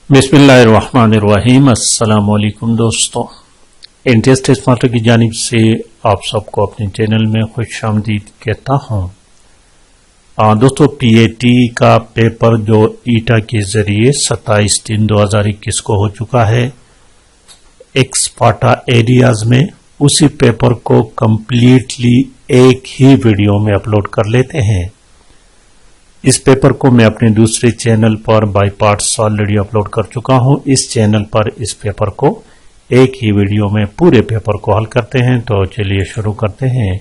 बिस्मिल्लाहिर्रहमानिर्रहीम। अस्सलाम वालेकुम दोस्तों, एनटीएस टेस्ट मास्टर की जानिब से आप सबको अपने चैनल में खुशामदीद कहता हूँ। दोस्तों, पीएटी का पेपर जो ईटा के जरिए 27/3/2021 को हो चुका है एक्सपार्टा एरियाज में, उसी पेपर को कंप्लीटली एक ही वीडियो में अपलोड कर लेते हैं। इस पेपर को मैं अपने दूसरे चैनल पर बाय पार्ट्स ऑलरेडी अपलोड कर चुका हूं। इस चैनल पर इस पेपर को एक ही वीडियो में पूरे पेपर को हल करते हैं। तो चलिए शुरू करते हैं।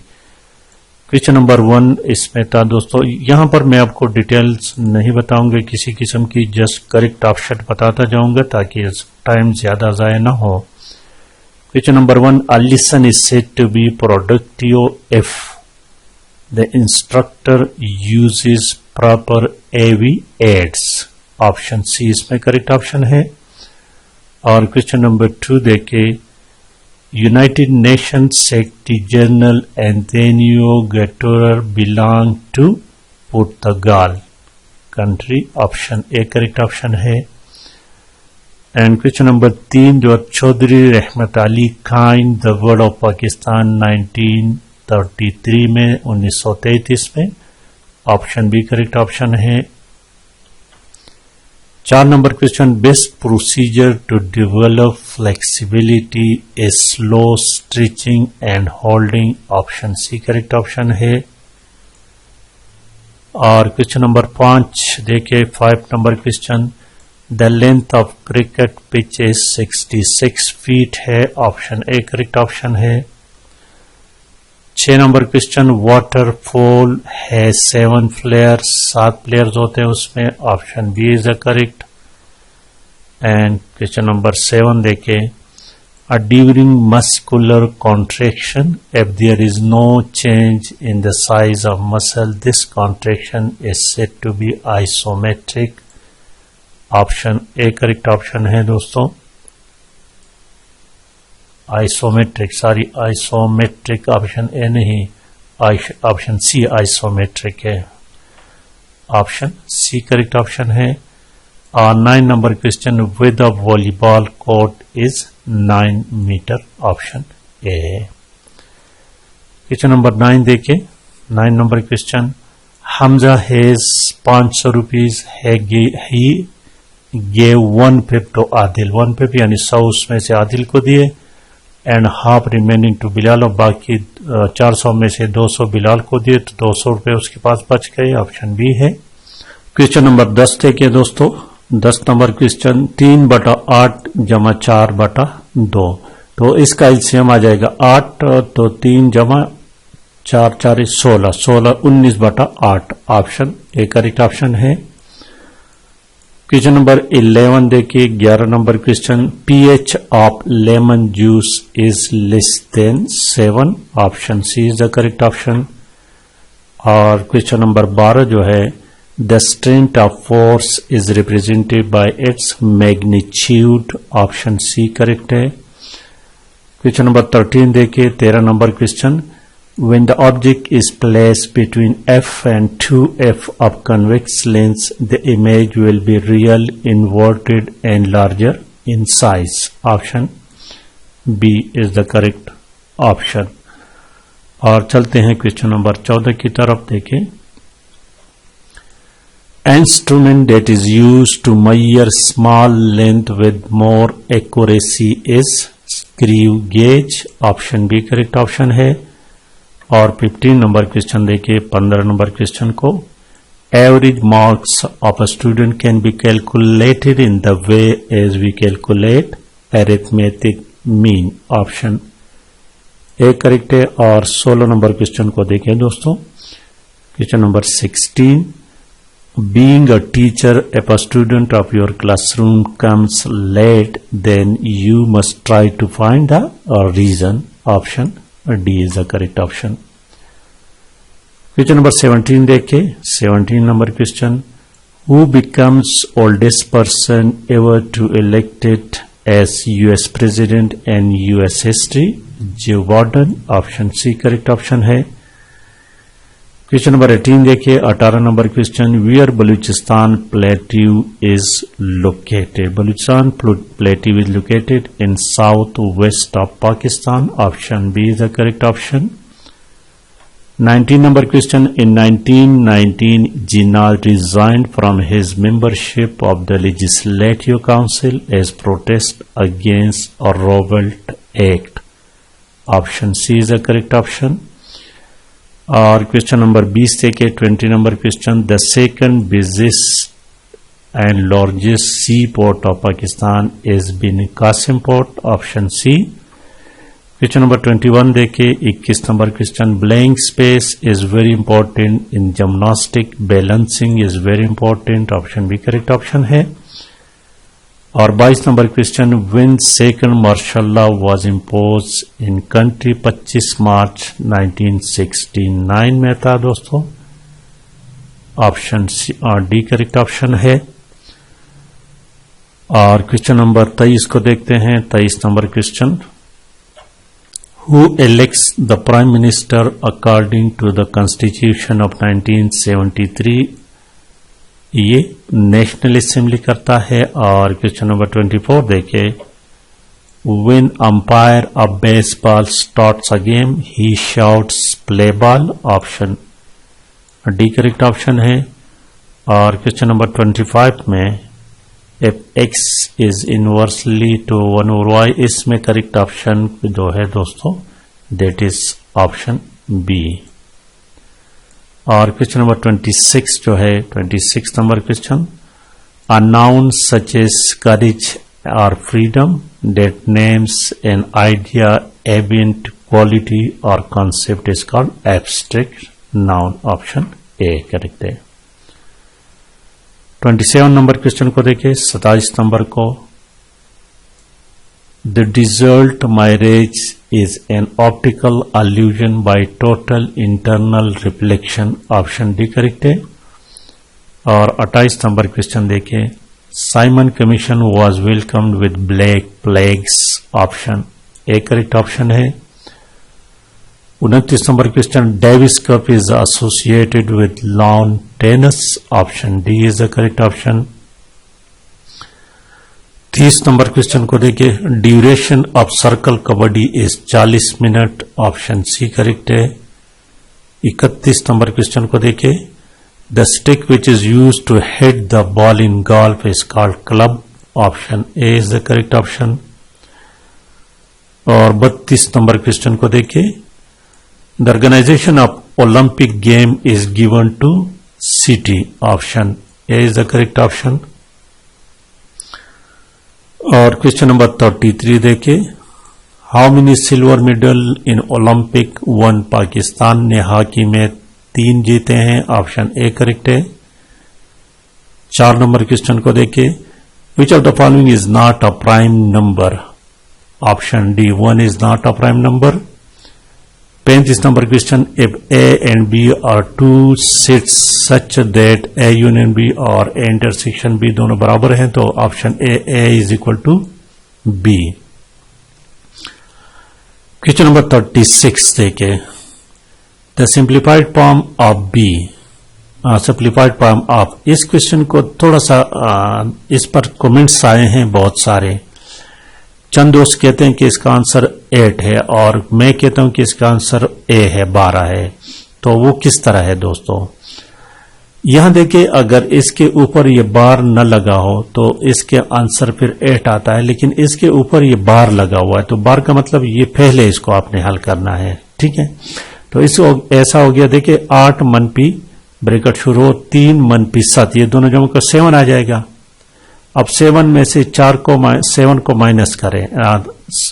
क्वेश्चन नंबर 1 इसमें था दोस्तों, यहां पर मैं आपको डिटेल्स नहीं बताऊंगा किसी किस्म की, जस्ट करेक्ट ऑप्शन बताता जाऊंगा ताकि टाइम ज्यादा जाया ना हो। Question number 1, a lesson is said to be productive if the instructor uses proper AV aids। Option C इसमें करेक्ट ऑप्शन है। और क्वेश्चन नंबर 2 देखे, United Nations secretary general Antonio Guterres belong to Portugal country. Option A correct option है। And question number 3 जो Choudhry Rahmat Ali Khan the word of Pakistan 1933 में 1933 में, option B correct option है। 4 number question, best procedure to develop flexibility is slow stretching and holding. Option C correct option है। और question number 5 देखिए, 5 number question, the length of cricket pitch is 66 feet है। Option A correct option है। 6 number question, waterfall है 7 players, 7 players होते हैं उसमें। Option B is the correct. And question number 7 देखे, during muscular contraction if there is no change in the size of muscle this contraction is said to be isometric. Option A correct option है दोस्तों। Isometric option A नहीं, option C isometric है। Option C correct option है। और 9 number question, width of volleyball court is 9 metre. Option A है। Question number 9 देखें। 9 number question, Hamza has 500 rupees है he gave 1/5 to Adil. 1/5 यानी 100 उसमें से आदिल को दिए, and half remaining to Bilal, और बाकी 400 में से 200 बिलाल को दिए, तो 200 रुपए उसके पास बच गए। ऑप्शन बी है। क्वेश्चन नंबर 10 देखिए दोस्तों। 10 नंबर क्वेश्चन, 3/8 जमा 4/2, तो इसका एलसीएम आ जाएगा 8, तो 3 जमा 4 4 16, 19/8। ऑप्शन ए करेक्ट ऑप्शन है। क्वेश्चन नंबर 11 देखिए। 11 number question, pH of lemon juice is less than 7। Option C is the correct option. और क्वेश्चन नंबर 12 जो है, the strength of force is represented by its magnitude. Option C correct है। Question number 13 देखिए। 13 number question, when the object is placed between f and 2f of convex lens, the image will be real, inverted and larger in size. Option B is the correct option. और चलते हैं question number 14 की तरफ देखें। Instrument that is used to measure small length with more accuracy is screw gauge. Option B correct option है। और 15 number question देखिए। 15 number question को, average marks of a student can be calculated in the way as we calculate arithmetic mean. Option A correct है। और 16 number question को देखें दोस्तों। Question number 16, being a teacher if a student of your classroom comes late then you must try to find the reason. Option D is the correct option. Question number 17 देखे। 17 number question, who becomes oldest person ever to elected as US president in US history? Joe Biden. Option C correct option है। Question number 18 देखिए, 18 number question, where Baluchistan plateau is located. Baluchistan plateau is located in south west of Pakistan. Option B is the correct option. 19 number question, in 1919 Jinnah resigned from his membership of the Legislative Council as protest against a Revolt Act. Option C is the correct option. और question number 20 देखिए, 20 number question, the second biggest and largest sea port of Pakistan is Bin Qasim port. Option C. Question number 21 देखिए, 21 number question, blank space is very important in gymnastic, balancing is very important. Option B correct option है। और 22 number question, when second martial law was impose in country, 25 March 1969 में था दोस्तों। Option D correct option है। और question number 23 को देखते हैं, 23 number question, Who elects the Prime Minister according to the Constitution of 1973? ये नेशनल असेंबली करता है। और क्वेश्चन नंबर 24 देखिए, When umpire of baseball starts a game, he shouts play ball। Option D correct option है। और question number 25 में, if x is inversely to 1/y, इसमें correct option जो है दोस्तों that is ऑप्शन बी। और question number 26 जो है, 26 number question, a noun such as courage or freedom that names an idea, event, quality or concept is called abstract noun। Option A correct है। 27 number question को देखिए, 27 number को, the Dassault marriage is an optical allusion by total internal reflection. Option D correct है। और 28 number question देखिए, Simon commission was welcomed with black plagues. Option A correct option है। 29 number question, Davis cup is associated with lawn tennis. Option D is the correct option. 30 number question को देखिए, duration of circle kabaddi is 40 minute. Option C correct है। 31 number question को देखिए, the stick which is use to hit the ball in golf is called club. Option A is the correct option. और 32 number question को देखिए, the organisation of Olympic game is given to city. Option A is the correct option. और question number 33 देखिए, how many silver medal in Olympic won Pakistan ने hockey में 3 जीते हैं। Option A correct है। 4 नंबर क्वेश्चन को देखिए, which of the following is not a prime number. Option D 1 is not a prime number. 35 number question, if A and B are two sets such that A union B और A intersection B दोनों बराबर हैं, तो option A is equal to B. Question number 36 देखे, the simplified form of B, simplified form of. इस question को थोड़ा सा इस पर कमेंट्स आए हैं बहुत सारे। चंद दोस्त कहते हैं कि इसका आंसर 8 है और मैं कहता हूं कि इसका आंसर ए है, 12 है। तो वो किस तरह है दोस्तों? यहां देखिए, अगर इसके ऊपर ये बार न लगा हो तो इसके आंसर फिर 8 आता है, लेकिन इसके ऊपर ये बार लगा हुआ है तो बार का मतलब ये पहले इसको आपने हल करना है। ठीक है, तो इसको ऐसा हो गया, देखिए 8 मनपी ब्रैकेट शुरू हो 3 मनपी 7, ये दोनों जमा कर 7 आ जाएगा। अब 7 में से 7 को माइनस करें,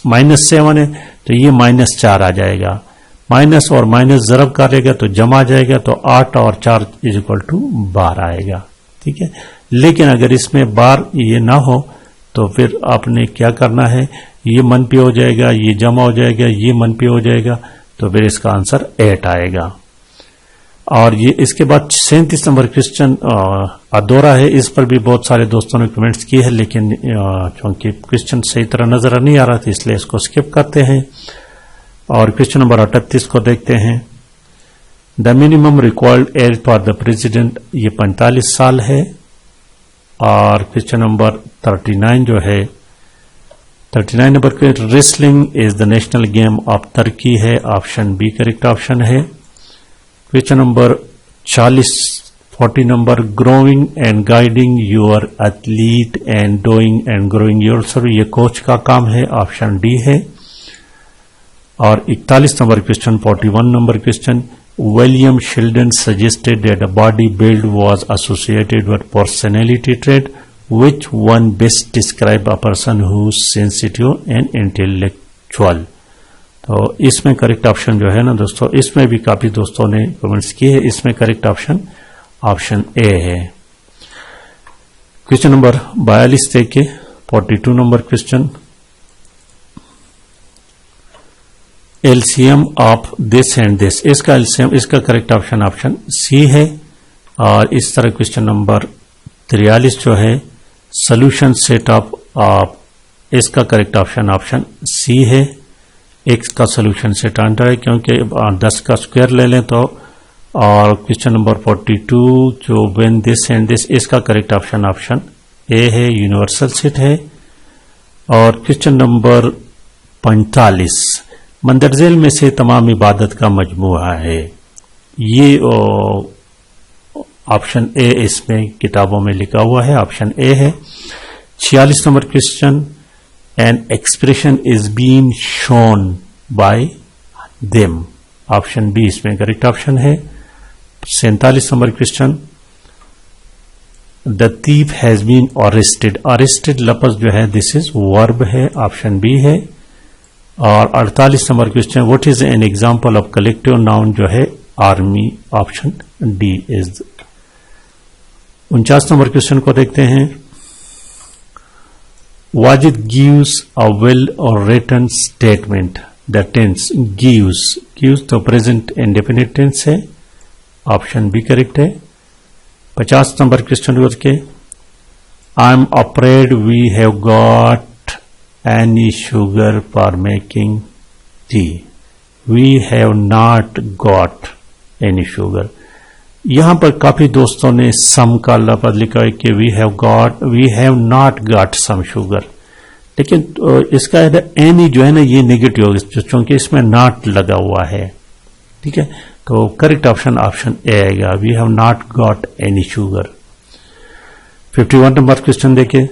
-7 है तो ये -4 आ जाएगा। माइनस और माइनस जरब करेगा तो जमा आ जाएगा, तो 8 और 4 इज इक्वल टू 12 आएगा। ठीक है, लेकिन अगर इसमें बार ये ना हो तो फिर आपने क्या करना है, ये मनपी हो जाएगा, ये जमा हो जाएगा, ये मनपी हो जाएगा, तो फिर इसका आंसर 8 आएगा। और ये इसके बाद 37 नंबर क्वेश्चन अधूरा है, इस पर भी बहुत सारे दोस्तों ने कमेंट्स किए हैं, लेकिन क्योंकि क्वेश्चन सही तरह नजर नहीं आ रहा था इसलिए इसको स्किप करते हैं। और क्वेश्चन नंबर 38 को देखते हैं। The minimum required age for the president, ये 45 साल है। और क्वेश्चन नंबर 39 जो है, 39 नंबर के wrestling is the national game of Turkey है, ऑप्शन बी करेक्ट ऑप्शन है। Question number 40 number, growing and guiding your athlete and doing and growing yourself, ये कोच का काम है, ऑप्शन डी है। और 41 number question, 41 number question, William Sheldon suggested that a body build was associated with personality trait, which one best describe a person who is sensitive and intellectual। तो इसमें correct option जो है ना दोस्तों, इसमें भी काफी दोस्तों ने कमेंट्स किए हैं, इसमें करेक्ट ऑप्शन ऑप्शन ए है। क्वेश्चन नंबर 42 देखिए, 42 number question, LCM of this and this, इसका एलसीएम, इसका करेक्ट ऑप्शन ऑप्शन सी है। और इस तरह क्वेश्चन नंबर 43 जो है, सोल्यूशन सेट ऑफ, इसका करेक्ट ऑप्शन ऑप्शन सी है। एक्स का सोल्यूशन सेट आंसर है, क्योंकि 10 का स्क्वायर ले लें तो। और क्वेश्चन नंबर 42 जो व्हेन दिस एंड दिस, इसका करेक्ट ऑप्शन ऑप्शन ए है, यूनिवर्सल सेट है। और क्वेश्चन नंबर 45, मंदरजेल में से तमाम इबादत का मजमूआ है, ये ऑप्शन ए इसमें किताबों में लिखा हुआ है, ऑप्शन ए है। 46 number question, an expression is been shown by them, option B इसमें करेक्ट ऑप्शन है। 47 number question, the thief has been arrested, arrested लफ्ज जो है दिस इज वर्ब है, ऑप्शन बी है। और 48 number question, what is an example of collective noun, जो है army, option D is. 49 number question को देखते हैं, वाजिद गिव्स अ वेल और written statement, the tense gives तो प्रेजेंट इंडेफिनिट टेंस है, ऑप्शन बी करेक्ट है। 50 नंबर क्वेश्चन को देखें, I am afraid we have got any sugar for making tea, we have not got any sugar. यहां पर काफी दोस्तों ने सम का लफ्ज लिखा है कि we have not got some sugar, लेकिन इसका एनी जो है ना ये नेगेटिव होगा, क्योंकि इसमें नॉट लगा हुआ है, ठीक है। तो करेक्ट ऑप्शन ऑप्शन ए आएगा, we have not got any sugar. 51 number question देखिए,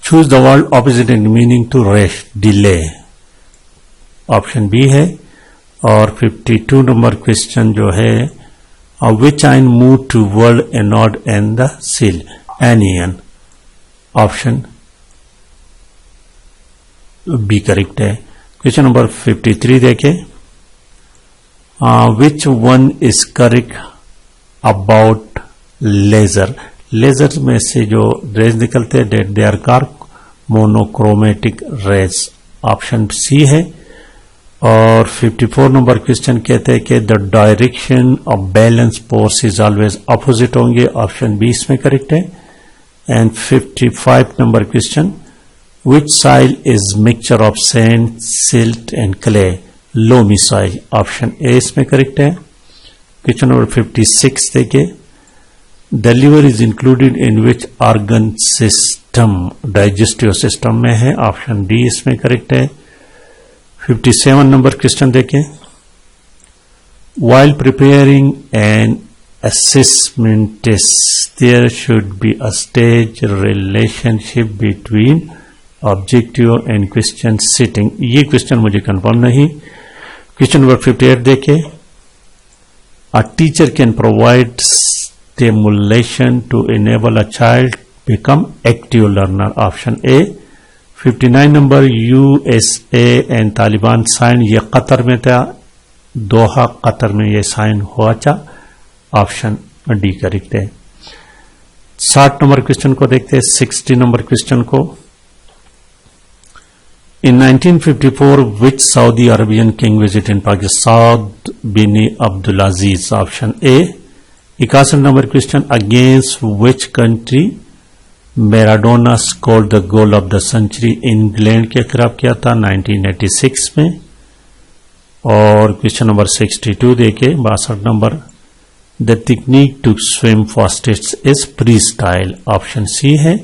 choose the word opposite in meaning to rest, delay, option B है। और 52 नंबर क्वेश्चन जो है, which sign moved toward a nod and the seal, anion, option B correct है। Question number 53 देखें, which one is correct about laser, laser में से जो rays निकलते हैं they are called monochromatic rays, option C है। और 54 नंबर क्वेश्चन कहते हैं कि the direction of balance force is always opposite होंगे, ऑप्शन बी इसमें करेक्ट है। And 55 number question, which soil is mixture of sand, silt and clay, loamy soil, option A इसमें correct है। क्वेश्चन नंबर 56 देखिए, the liver is included in which organ system, digestive system में है, option D इसमें correct है। 57 number question देखें, while preparing an assessment test there should be a stage relationship between objective and question setting, ये question मुझे confirm नहीं। Question number 58 देखें, a teacher can provide stimulation to enable a child become active learner, option A. 59 number, USA and Taliban sign, ये Qatar में था, Doha Qatar में ये sign हुआ था, ऑप्शन डी करेक्ट है। 60 नंबर क्वेश्चन को देखते हैं, 60 नंबर क्वेश्चन को, in 1954 which Saudi Arabian king visit in Pakistan, Saud bin Abdul Aziz, option A. 61 number question, against which country Maradona scored the goal of the century, England के खिलाफ किया था 1986 में। और क्वेश्चन नंबर 62 देखिए 62 number, the technique to swim fastest is freestyle, option C है।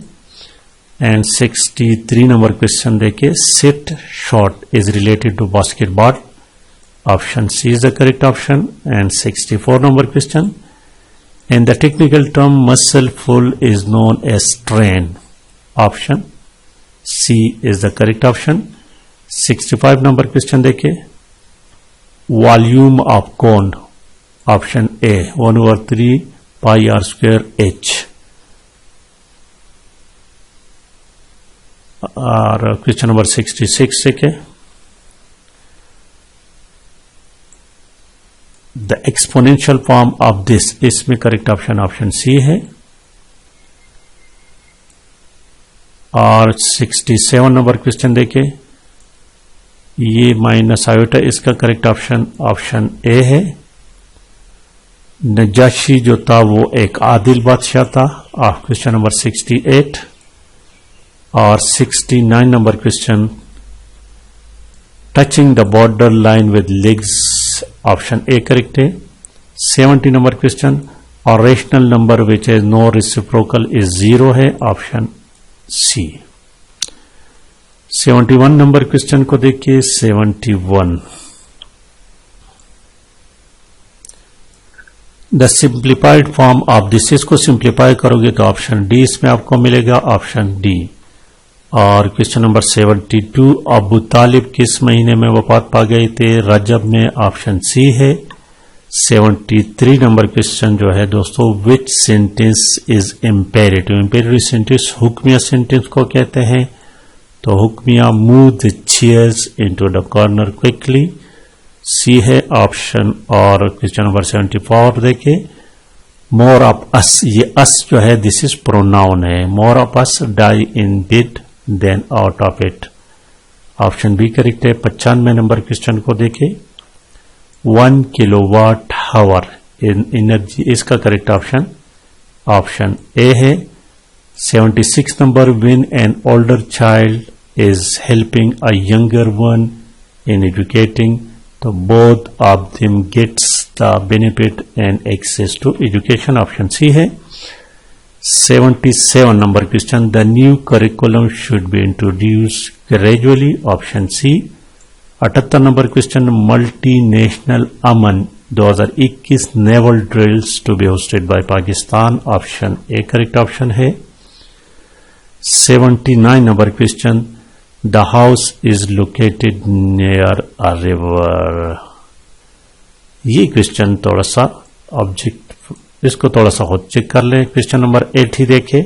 And 63 number question देखिए, set shot is related to basketball, option C is the correct option. And 64 number question, in the technical term muscle pull is known as strain, option C is the correct option। 65 number question देखिए, volume of cone, option A 1/3 pi r square h। और question number 66 देखिए, the exponential form of this, इसमें correct option option C है। और 67 number question देखिए, ये minus iota, इसका correct option option A है। नजाशी जो था वो एक आदिल बादशाह था, क्वेश्चन नंबर 68। और 69 number question, touching the border line with legs, option A correct है। 70 नंबर क्वेश्चन, और rational number which is no reciprocal is 0 है, ऑप्शन सी। 71 नंबर क्वेश्चन को देखिए, 71, the simplified form of this, इसको सिंप्लीफाई करोगे तो option D इसमें आपको मिलेगा, ऑप्शन डी। और क्वेश्चन नंबर 72, अबू तालिब किस महीने में वफात पा गए थे, रजब में, ऑप्शन सी है। 73 नंबर क्वेश्चन जो है दोस्तों, which sentence is imperative, imperative sentence हुक्मिया सेंटेंस को कहते हैं, तो हुक्मिया move the chairs into the corner quickly, C है ऑप्शन। और क्वेश्चन नंबर 74 देखिए, मोर ऑफ अस, ये अस जो है दिस इज प्रोनाउन है, more of us die in bed than out of it, option B correct है। 95 नंबर क्वेश्चन को देखें, 1 किलोवाट हावर इन एनर्जी, इसका करेक्ट ऑप्शन ऑप्शन ए है। 76 number, when an older child is helping a younger one in educating, तो both of them gets the benefit and access to education, option C है। 77 number question, the new curriculum should be introduced gradually, option C. 78 number question, multinational Aman 2021 naval drills to be hosted by Pakistan, option A correct option है। 79 number question, the house is located near a river, ये question थोड़ा सा object, इसको थोड़ा सा खुद check कर लें। क्वेश्चन नंबर 80 देखें,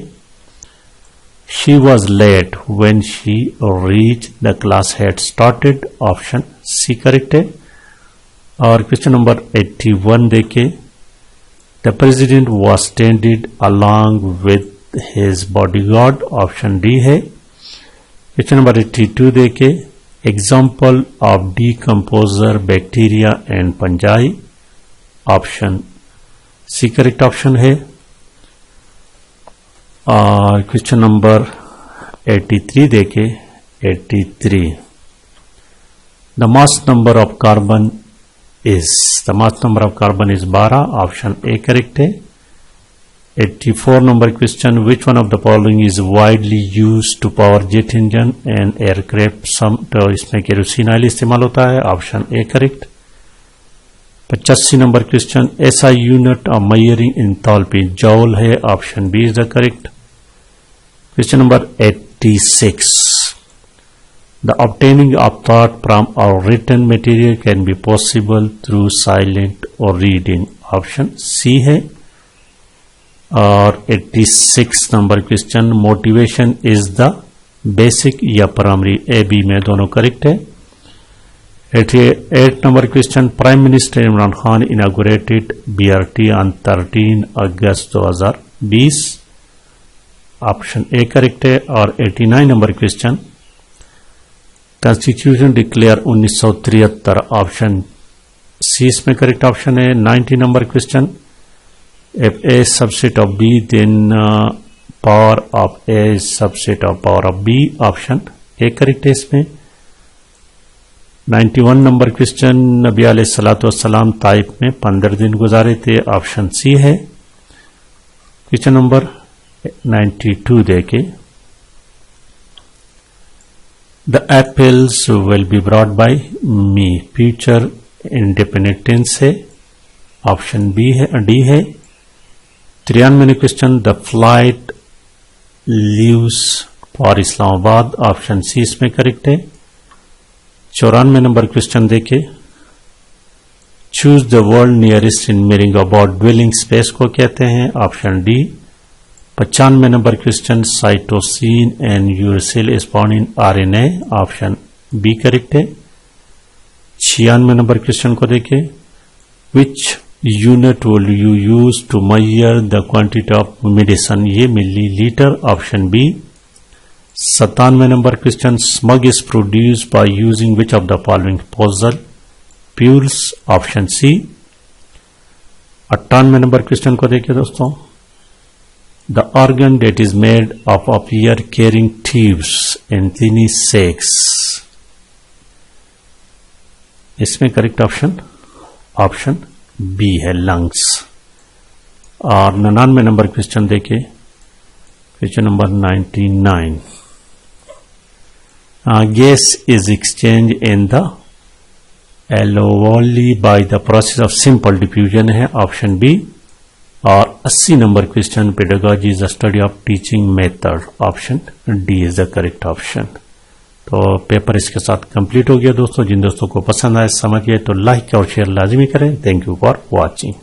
she was late when she reach the class had started, option C correct है। और क्वेश्चन नंबर 81 देखें, the president was standed along with his bodyguard, option D है। क्वेश्चन नंबर 82 देखें, example of decomposer bacteria and fungi, option C correct option है। और question number 83 देखें, 83, the mass number of carbon is, the mass number of carbon is 12, option A correct है। 84 number question, which one of the following is widely used to power jet engine and aircraft, some, तो इसमें kerosene oil इस्तेमाल होता है, option A correct. 85 number question, ऐसा unit of measuring enthalpy joule है, option B is the correct. Question number 86, the obtaining of thought from our written material can be possible through silent और reading, option C है। और 86 number question, motivation is the basic या primary, A B में दोनों correct है। 88 number question, Prime Minister Imran Khan inaugurated BRT on 13 August 2020, option A correct है। और 89 number question, constitution declare 1973, option C इसमें correct option है। 90 number question, if A is subset of B then power of A is subset of power of B, option A correct है इसमें। 91 number question, नबी अलैहिस्सलाम Taif में 15 दिन गुजारे थे, option C है। क्वेश्चन नंबर 92 देखे, the apples will be brought by me, future indefinite tense है, ऑप्शन बी है, डी है। 93 question, the flight leaves for Islamabad, option C इसमें करेक्ट है। 94 नंबर क्वेश्चन देखे, choose the word nearest in meaning about dwelling space को कहते हैं, option D. 95 number question, cytosine and uracil is found in RNA, option B correct है। 96 number question को देखे, which unit will you use to measure the quantity of medicine, ये millilitre, option B. 97 number question, smog is produce by using which of the following proposal fuels, option C. 98 number question को देखिए दोस्तों, the organ that is made of air carrying tubes in tiny sacs, इसमें correct option B है, lungs. और 99 number question देखिए, question number 99, gas is exchange in the alveoli by the process of simple diffusion है, option B. और 80 number question, pedagogy is the study of teaching method, option D is the correct option. तो paper इसके साथ complete हो गया दोस्तों। जिन दोस्तों को पसंद आए, समझिए तो लाइक और शेयर लाजमी करें। Thank you for watching.